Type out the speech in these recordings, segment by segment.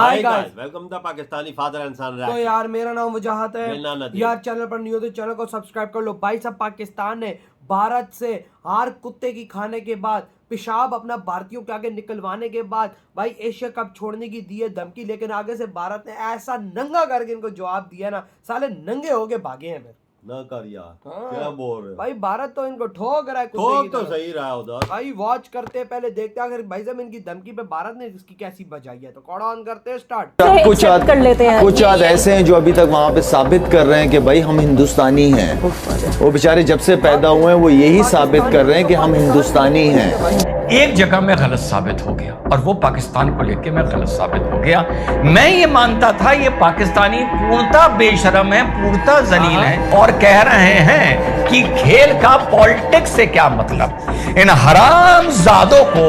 Hi guys, welcome the Pakistani father and son. तो यार मेरा नाम वजाहत है। यार चैनल पर नहीं हो तो चैनल को सब्सक्राइब कर लो। भाई साहब, पाकिस्तान ने भारत से हार कुत्ते की खाने के बाद, पेशाब अपना भारतीयों के आगे निकलवाने के बाद भाई एशिया कप छोड़ने की दी है धमकी, लेकिन आगे से भारत ने ऐसा नंगा करके इनको जवाब दिया ना, साले नंगे होके भागे हैं फिर ना कर यार। हाँ। क्या बोल रहे हो भाई भारत तो इनको ठोक रहा है, ठोक तो सही रहा उधर। भाई वॉच करते पहले देखते अगर भाई साहब इनकी धमकी पे भारत ने इसकी कैसी बजाई है तो कौड़ा ऑन करते स्टार्ट। कुछ आद ऐसे हैं जो अभी तक वहाँ पे साबित कर रहे हैं कि भाई हम हिंदुस्तानी हैं। वो बेचारे जब से पैदा हुए हैं वो यही साबित कर रहे हैं कि हम हिंदुस्तानी हैं। एक जगह में गलत साबित हो गया और वो पाकिस्तान को लेके मैं गलत साबित हो गया। मैं ये मानता था ये पाकिस्तानी पूर्णतः बेशरम है, पूर्णतः जलील है और कह रहे हैं कि खेल का पॉलिटिक्स से क्या मतलब। इन हरामजादों को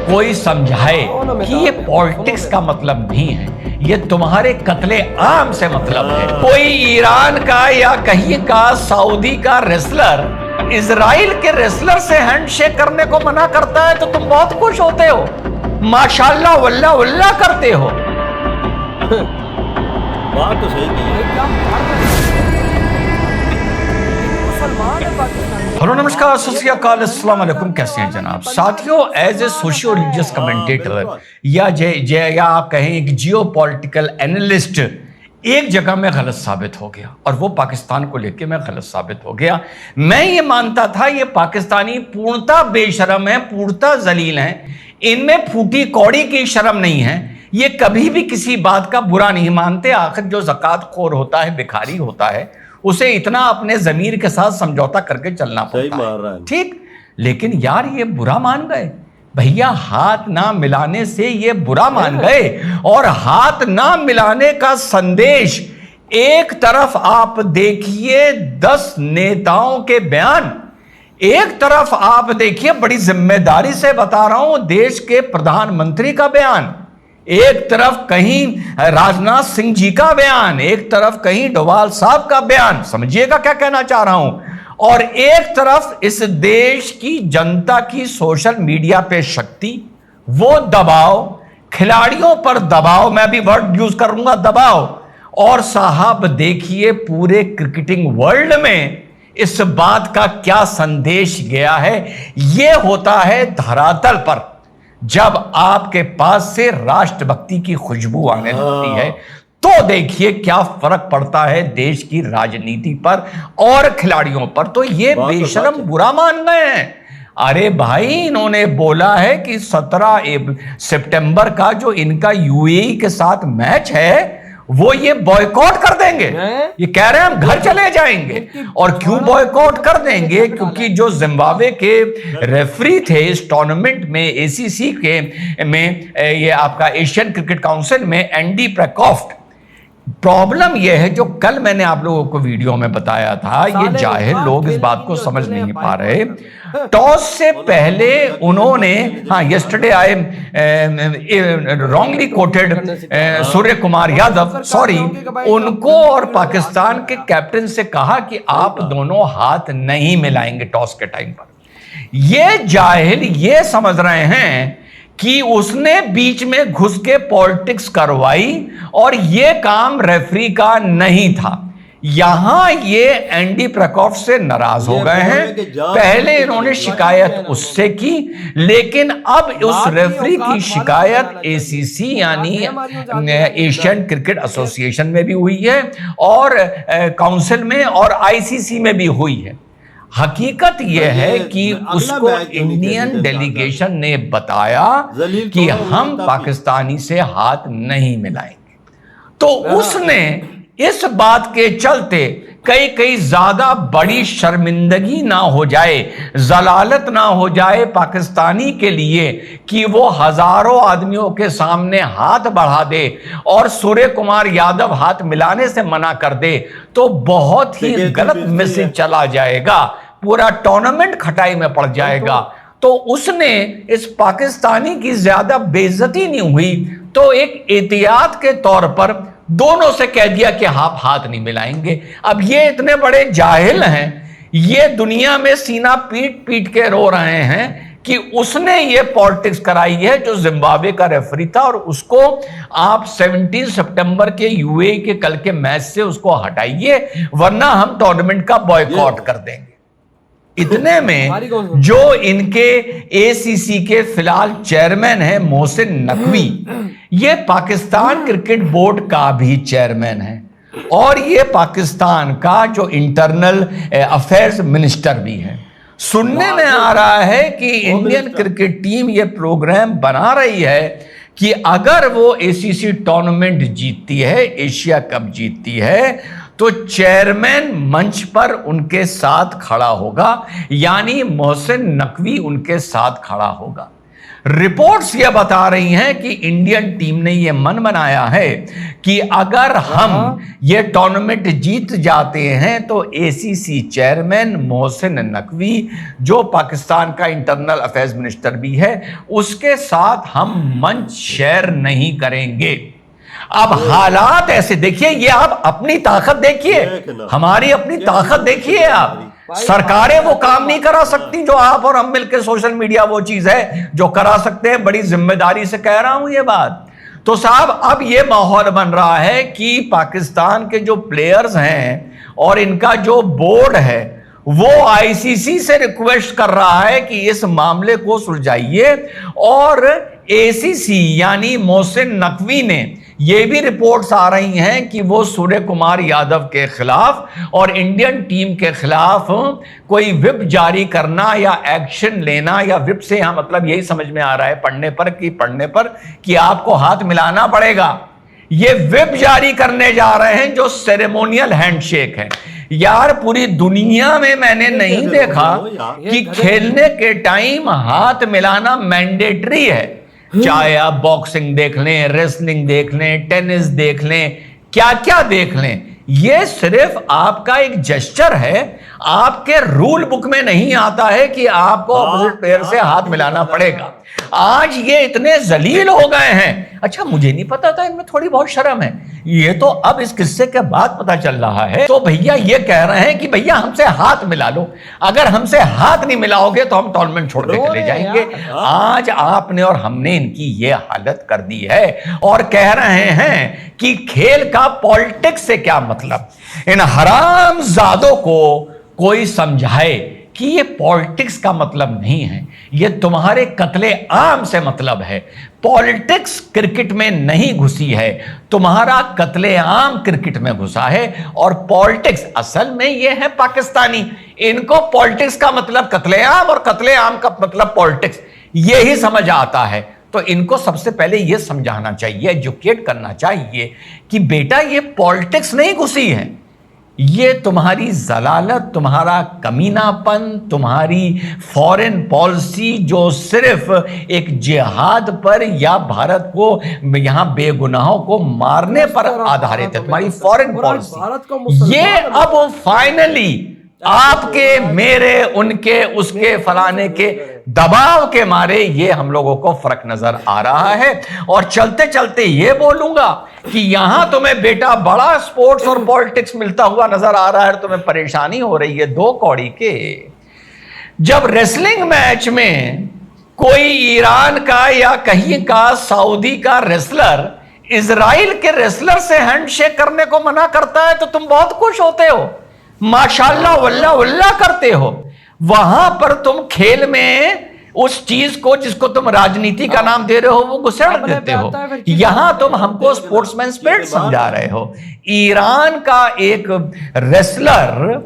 कोई समझाए कि ये पॉलिटिक्स का मतलब नहीं है, ये तुम्हारे कत्ले आम से मतलब है। कोई ईरान का या कहीं का सऊदी का रेसलर इजराइल के रेसलर से हैंडशेक करने को मना करता है तो तुम बहुत खुश होते हो, माशाल्लाह वल्लाह वल्लाह करते हो। बात तो सही की है। हेलो नमस्कार सत श्री अकाल अस्सलाम वालेकुम, कैसे हैं जनाब साथियों। As a socio religious commentator या आप कहें एक जियो पॉलिटिकल एनालिस्ट एक जगह में गलत साबित हो गया और वो पाकिस्तान को लेके मैं गलत साबित हो गया। मैं ये मानता था ये पाकिस्तानी पूर्णतः बेशरम है, पूर्णतः जलील हैं, इनमें फूटी कौड़ी की शर्म नहीं है, ये कभी भी किसी बात का बुरा नहीं मानते। आखिर जो ज़कात खोर होता है, भिखारी होता है, उसे इतना अपने जमीर के साथ समझौता करके चलना पड़ता है, ठीक। लेकिन यार ये बुरा मान गए भैया, हाथ ना मिलाने से ये बुरा मान गए। और हाथ ना मिलाने का संदेश एक तरफ आप देखिए 10 नेताओं के बयान, एक तरफ आप देखिए बड़ी जिम्मेदारी से बता रहा हूं देश के प्रधानमंत्री का बयान, एक तरफ कहीं राजनाथ सिंह जी का बयान, एक तरफ कहीं डोभाल साहब का बयान, समझिएगा क्या कहना चाह रहा हूं, और एक तरफ इस देश की जनता की सोशल मीडिया पे शक्ति, वो दबाव, खिलाड़ियों पर दबाव, मैं भी वर्ड यूज करूंगा दबाव। और साहब देखिए पूरे क्रिकेटिंग वर्ल्ड में इस बात का क्या संदेश गया है। यह होता है धरातल पर जब आपके पास से राष्ट्रभक्ति की खुशबू आने लगती है, तो देखिए क्या फर्क पड़ता है देश की राजनीति पर और खिलाड़ियों पर। तो ये बेशरम बुरा मान गए हैं। अरे भाई इन्होंने बोला है कि 17 सितंबर का जो इनका यूएई के साथ मैच है वो ये बॉयकॉट कर देंगे। ये कह रहे हैं हम घर चले जाएंगे। और क्यों बॉयकॉट कर देंगे? क्योंकि जो जिम्बाब्वे के रेफरी थे इस टूर्नामेंट में, एसीसी के में, ये आपका एशियन क्रिकेट काउंसिल में, एंडी प्रैकॉफ्ट, प्रॉब्लम यह है जो कल मैंने आप लोगों को वीडियो में बताया था, ये जाहिल लोग इस बात को समझ नहीं पा रहे। टॉस से पहले उन्होंने, हाँ yesterday I wrongly coated Surya Kumar Yadav, sorry, उनको और पाकिस्तान के कैप्टन से कहा कि आप दोनों हाथ नहीं मिलाएंगे टॉस के टाइम पर। ये जाहिल ये समझ रहे हैं कि उसने बीच में घुस के पॉलिटिक्स करवाई और ये काम रेफरी का नहीं था। यहां ये एंडी प्रैकॉफ्ट से नाराज हो गए हैं। पहले इन्होंने शिकायत उससे की, लेकिन अब उस रेफरी की शिकायत एसीसी यानी एशियन क्रिकेट एसोसिएशन में भी हुई है और काउंसिल में और आईसीसी में भी हुई है। हकीकत यह है कि उसको इंडियन डेलीगेशन ने बताया कि हम पाकिस्तानी से हाथ नहीं मिलाएंगे, तो उसने इस बात के चलते कई ज्यादा बड़ी शर्मिंदगी ना हो जाए, जलालत ना हो जाए पाकिस्तानी के लिए कि वो हजारों आदमियों के सामने हाथ बढ़ा दे और सूर्य कुमार यादव हाथ मिलाने से मना कर दे, तो बहुत ही गलत मैसेज चला जाएगा, पूरा टूर्नामेंट खटाई में पड़ जाएगा। तो उसने इस पाकिस्तानी की ज्यादा बेइज्जती नहीं हुई, तो एक एहतियात के तौर पर दोनों से कह दिया कि आप हाथ नहीं मिलाएंगे। अब ये इतने बड़े जाहिल हैं, ये दुनिया में सीना पीट पीट के रो रहे हैं कि उसने ये पॉलिटिक्स कराई है जो जिम्बाब्वे का रेफरी था, और उसको आप 17 सितंबर के यूएई के कल के मैच से उसको हटाइए, वरना हम टूर्नामेंट का बॉयकॉट कर देंगे। इतने में जो इनके एसीसी के फिलहाल चेयरमैन है मोहसिन नकवी, ये पाकिस्तान क्रिकेट बोर्ड का भी चेयरमैन है और ये पाकिस्तान का जो इंटरनल अफेयर्स मिनिस्टर भी है। सुनने में आ रहा है कि इंडियन क्रिकेट टीम ये प्रोग्राम बना रही है कि अगर वो एसीसी टूर्नामेंट जीतती है, एशिया कप जीतती है, तो चेयरमैन मंच पर उनके साथ खड़ा होगा, यानी मोहसिन नकवी उनके साथ खड़ा होगा। रिपोर्ट्स ये बता रही हैं कि इंडियन टीम ने ये मन बनाया है कि अगर हम ये टूर्नामेंट जीत जाते हैं तो एसीसी चेयरमैन मोहसिन नकवी, जो पाकिस्तान का इंटरनल अफेयर्स मिनिस्टर भी है, उसके साथ हम मंच शेयर नहीं करेंगे। अब हालात ऐसे देखिए, ये आप अपनी ताकत देखिए, हमारी अपनी ताकत देखिए। आप सरकारें वो काम नहीं करा सकती जो आप और हम मिलकर, सोशल मीडिया वो चीज है जो करा सकते हैं। बड़ी जिम्मेदारी से कह रहा हूं ये बात। तो साहब अब ये माहौल बन रहा है कि पाकिस्तान के जो प्लेयर्स हैं और इनका जो बोर्ड है वो आईसीसी से रिक्वेस्ट कर रहा है कि इस मामले को सुलझाइए, और एसीसी यानी मोहसिन नकवी ने, ये भी रिपोर्ट्स आ रही हैं कि वो सूर्य कुमार यादव के खिलाफ और इंडियन टीम के खिलाफ कोई विप जारी करना या एक्शन लेना, या विप से यहां मतलब यही समझ में आ रहा है पढ़ने पर कि आपको हाथ मिलाना पड़ेगा। ये विप जारी करने जा रहे हैं जो सेरेमोनियल हैंडशेक है। यार पूरी दुनिया में मैंने नहीं देखा कि खेलने के टाइम हाथ मिलाना मैंडेटरी है। चाहे आप बॉक्सिंग देख लें, रेसलिंग देख लें, टेनिस देख लें, क्या क्या देख लें, ये सिर्फ आपका एक जेस्चर है। आपके रूल बुक में नहीं आता है कि आपको ऑपोजिट प्लेयर से हाथ मिलाना पड़ेगा। आज ये इतने जलील हो गए हैं। अच्छा, मुझे नहीं पता था, इनमें थोड़ी बहुत शर्म है। ये तो अब इस किस्से के बाद पता चल रहा है। तो भैया ये कह रहे हैं कि भैया हमसे हाथ मिला लो, अगर हमसे हाथ नहीं मिलाओगे तो हम टूर्नामेंट छोड़ के चले जाएंगे। आज आपने और हमने इनकी ये हालत कर दी है और कह रहे हैं कि खेल का पॉलिटिक्स से क्या मतलब। इन हरामजादों को कोई समझाए कि ये पॉलिटिक्स का मतलब नहीं है, ये तुम्हारे कत्ले आम से मतलब है। पॉलिटिक्स क्रिकेट में नहीं घुसी है, तुम्हारा कत्ले आम क्रिकेट में घुसा है। और पॉलिटिक्स असल में ये है पाकिस्तानी। इनको पॉलिटिक्स का मतलब कत्ले आम और कत्ले आम का मतलब पॉलिटिक्स, ये ही समझ आता है। तो इनको सबसे पहले ये समझाना चाहिए, एजुकेट करना चाहिए कि बेटा ये पॉलिटिक्स नहीं घुसी है, ये तुम्हारी जलालत, तुम्हारा कमीनापन, तुम्हारी फॉरेन पॉलिसी जो सिर्फ एक जिहाद पर या भारत को यहां बेगुनाहों को मारने पर आधारित है, तुम्हारी फॉरेन पॉलिसी। ये अब फाइनली आपके, मेरे, उनके, उसके, फलाने के दबाव के मारे ये हम लोगों को फर्क नजर आ रहा है। और चलते चलते ये बोलूंगा कि यहां तुम्हें बेटा बड़ा स्पोर्ट्स और पॉलिटिक्स मिलता हुआ नजर आ रहा है, तुम्हें परेशानी हो रही है दो कौड़ी के। जब रेसलिंग मैच में कोई ईरान का या कहीं का सऊदी का रेसलर इजराइल के रेसलर से हैंडशेक करने को मना करता है तो तुम बहुत खुश होते हो, माशाल्लाह वल्लाह वल्लाह करते हो। वहां पर तुम खेल में उस चीज को जिसको तुम राजनीति का नाम दे रहे हो वो घुसेड़ देते हो। यहां तुम हमको स्पोर्ट्समैन स्पिरिट समझा रहे हो। ईरान का एक रेसलर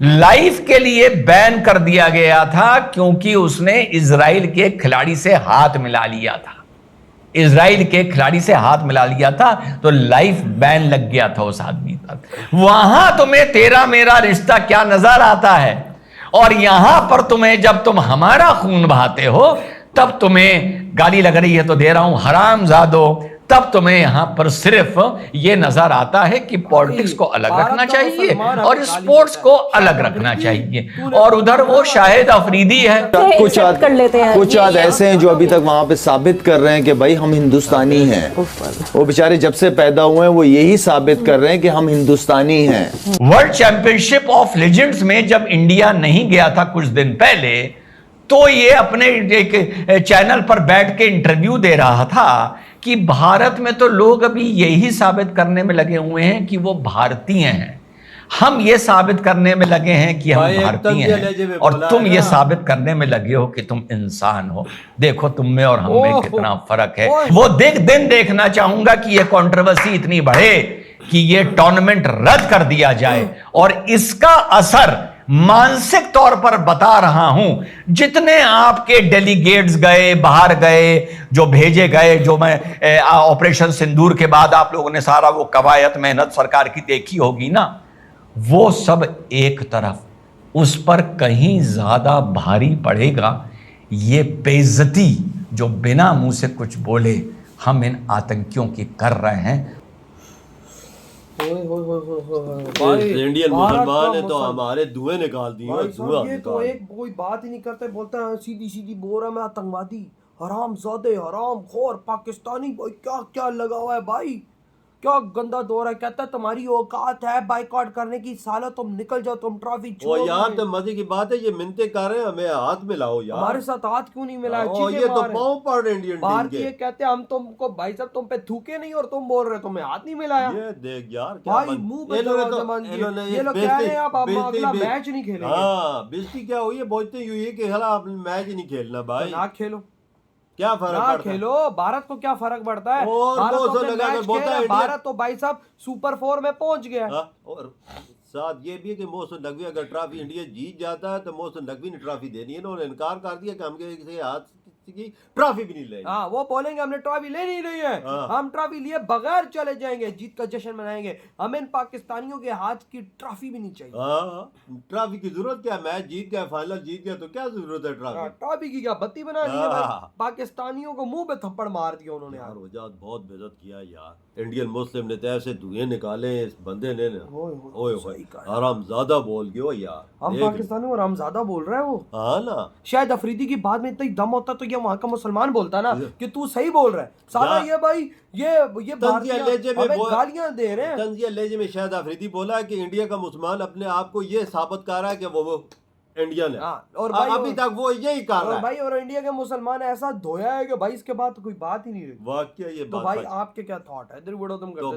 लाइफ के लिए बैन कर दिया गया था क्योंकि उसने इजराइल के खिलाड़ी से हाथ मिला लिया था। इजराइल के खिलाड़ी से हाथ मिला लिया था तो लाइफ बैन लग गया था उस आदमी पर। वहां तुम्हें तेरा मेरा रिश्ता क्या नजर आता है, और यहां पर तुम्हें जब तुम हमारा खून बहाते हो तब तुम्हें गाली लग रही है तो दे रहा हूं हरामजादो, तब तुम्हें यहां पर सिर्फ ये नजर आता है कि पॉलिटिक्स को अलग रखना चाहिए और स्पोर्ट्स को अलग रखना चाहिए। और उधर वो शाहिद अफरीदी है, कुछ आद ऐसे हैं जो अभी तक वहां पे साबित कर रहे हैं कि भाई हम हिंदुस्तानी हैं। वो बेचारे जब से पैदा हुए हैं वो यही साबित कर रहे हैं कि हम हिंदुस्तानी हैं। वर्ल्ड चैंपियनशिप ऑफ लेजेंड्स में जब इंडिया नहीं गया था कुछ दिन पहले, तो ये अपने एक चैनल पर बैठ के इंटरव्यू दे रहा था कि भारत में तो लोग अभी यही साबित करने में लगे हुए हैं कि वो भारतीय हैं, हम ये साबित करने में लगे हैं कि हम भारतीय हैं, और तुम ये साबित करने में लगे हो कि तुम इंसान हो। देखो तुम में और हम में कितना फर्क है। वो दिन देखना चाहूंगा कि ये कंट्रोवर्सी इतनी बढ़े कि ये टूर्नामेंट रद्द कर दिया जाए, और इसका असर मानसिक तौर पर बता रहा हूं। जितने आपके डेलीगेट्स गए, बाहर गए, जो भेजे गए, जो मैं ऑपरेशन सिंदूर के बाद आप लोगों ने सारा वो कवायद मेहनत सरकार की देखी होगी ना, वो सब एक तरफ, उस पर कहीं ज्यादा भारी पड़ेगा ये बेइज्जती जो बिना मुंह से कुछ बोले हम इन आतंकियों की कर रहे हैं। इंडियन मुसलमान है तो हमारे धुएं निकाल दिए, धुआं ये तो एक कोई बात ही नहीं करते, बोलता है सीधी सीधी बोल रहा मैं आतंकवादी, हरामजादे, हरामखोर पाकिस्तानी। भाई क्या क्या लगा हुआ है भाई, क्या गंदा दौर है। कहता है तुम्हारी औकात है बाइकआउट करने की, साला तुम निकल जाओ, तुम ट्रॉफी छोड़ो। यार तो मजे की बात है, ये मिन्नतें कर रहे हैं, हमें हाथ मिलाओ यार। हमारे साथ हाथ क्यों नहीं मिला? ये तो पाँव पड़ रहे इंडियन टीम के। भारतीय कहते हैं हम तुमको, भाई साहब तुम पे थूके नहीं और तुम बोल रहे तुम्हें हाथ नहीं मिलाया। ये देख यार भाई मुंह पे ये लोग कह रहे हैं आप अगला मैच नहीं खेलेंगे। हाँ बेइज्जती क्या हुई है, बोलते हुई है कि हला आप मैच ही नहीं खेलना भाई। ना खेलो, क्या फर्क पड़ता है? खेलो, भारत को क्या फर्क पड़ता है? भारत तो भाई साहब सुपर 4 में पहुंच गया। और साथ ये भी है कि मोहसिन नकवी अगर ट्रॉफी इंडिया जीत जाता है तो मोहसिन नकवी ने ट्रॉफी देनी है। उन्होंने इनकार कर दिया कि हम किसी हाथ की ट्रॉफी भी नहीं लेंगे। हाँ वो बोलेंगे हमने ट्रॉफी ले नहीं रही है, हम ट्रॉफी लिए बगैर चले जाएंगे, जीत का जश्न मनाएंगे। हमें इन पाकिस्तानियों के हाथ की ट्रॉफी भी नहीं चाहिए। ट्रॉफी की जरूरत क्या? मैच जीत गया, फाइनल जीत गया तो क्या जरूरत है ट्रॉफी? ट्रॉफी की क्या बत्ती बना दी है? पाकिस्तानियों को मुंह पे थप्पड़ मार दिया उन्होंने यार। वजात बहुत बेइज्जत किया यार। इंडियन मुस्लिम ने तैसे धुएं निकाले इस बंदे ने। हरामजादा बोल गयो यार। हम पाकिस्तानी और हरामजादा बोल रहे हैं वो। हाँ ना, शायद अफरीदी की बात में इतना दम होता तो ये वहाँ का मुसलमान बोलता ना कि तू सही बोल रहा है। साला ये भाई ये गालियां दे रहे हैं। तंजिया लहजे में शायद अफरीदी बोला कि इंडिया का मुसलमान अपने आप को ये साबित कर रहा है कि वो इंडियन है। और भाई अभी तक वो यही कर रहा है भाई। और इंडिया के मुसलमान ऐसा धोया है कि भाई इसके बाद तो कोई बात ही नहीं रही। वाकई ये तो भाई आपके क्या थॉट है? इधर बढ़ो तुम करते।